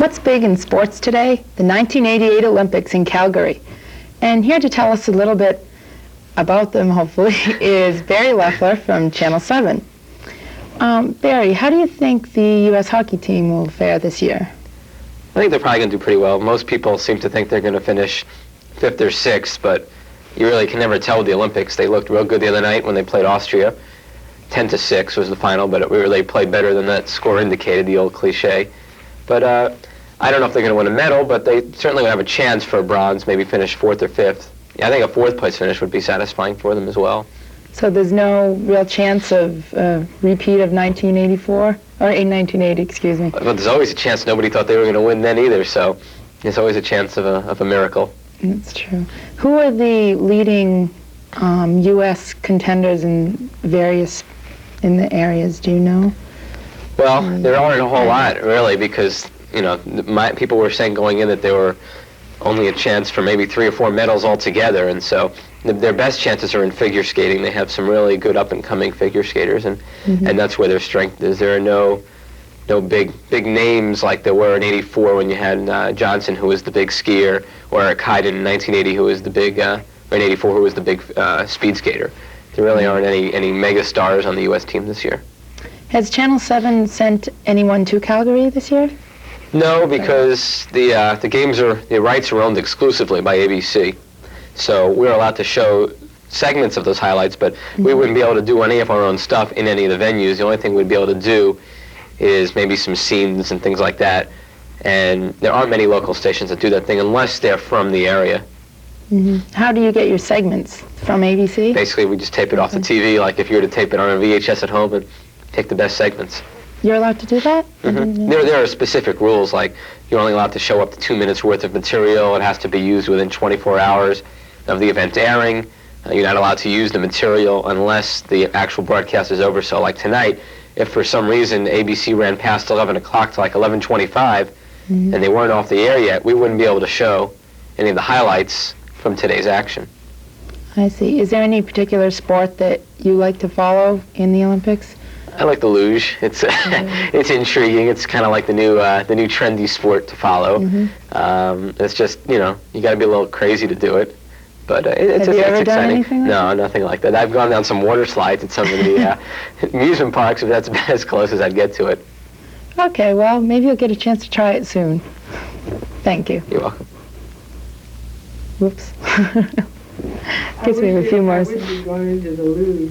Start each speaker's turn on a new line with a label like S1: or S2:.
S1: What's big in sports today? The 1988 Olympics in Calgary. And here to tell us a little bit about them, hopefully, is Barry Leffler from Channel 7. Barry, how do you think the U.S. hockey team will fare this year?
S2: I think they're probably going to do pretty well. Most people seem to think they're going to finish 5th or 6th, but you really can never tell with the Olympics. They looked real good the other night when they played Austria. 10-6 was the final, but it really played better than that score indicated, the old cliche. But I don't know if they're going to win a medal, but they certainly would have a chance for a bronze, maybe finish 4th or 5th. Yeah, I think a 4th place finish would be satisfying for them as well.
S1: So there's no real chance of repeat of 1984? Or 1980, excuse me.
S2: But there's always a chance. Nobody thought they were going to win then either, so there's always a chance of a miracle.
S1: That's true. Who are the leading U.S. contenders in the areas, do you know?
S2: Well, there aren't a whole lot, really, because, you know, people were saying going in that there were only a chance for maybe 3 or 4 medals altogether, and so their best chances are in figure skating. They have some really good up-and-coming figure skaters, and that's where their strength is. There are no big names like there were in '84 when you had Johnson, who was the big skier, or Eric Heiden in 1980, who was the big, or in '84, who was the big speed skater. There really aren't any mega stars on the U.S. team this year.
S1: Has Channel 7 sent anyone to Calgary this year?
S2: No, because the rights are owned exclusively by ABC. So we're allowed to show segments of those highlights, but we wouldn't be able to do any of our own stuff in any of the venues. The only thing we'd be able to do is maybe some scenes and things like that. And there aren't many local stations that do that thing unless they're from the area.
S1: How do you get your segments? From ABC?
S2: Basically, we just tape it off the TV, like if you were to tape it on a VHS at home and take the best segments.
S1: You're allowed to do that?
S2: There are specific rules, like you're only allowed to show up to 2 minutes worth of material. It has to be used within 24 hours of the event airing. You're not allowed to use the material unless the actual broadcast is over. So like tonight, if for some reason ABC ran past 11 o'clock to like 11:25 and they weren't off the air yet, we wouldn't be able to show any of the highlights from today's action.
S1: I see. Is there any particular sport that you like to follow in the Olympics?
S2: I like the luge. It's it's intriguing. It's kind of like the new trendy sport to follow. It's just, you know, you got to be a little crazy to do it. But it's
S1: ever
S2: exciting.
S1: Done anything like
S2: No, nothing like that. I've gone down some water slides at some of the amusement parks, but that's about as close as I'd get to it.
S1: Okay, well, maybe you'll get a chance to try it soon. Thank you.
S2: You're welcome.
S1: Whoops. Gives me a few more.
S3: I would be going into the luge.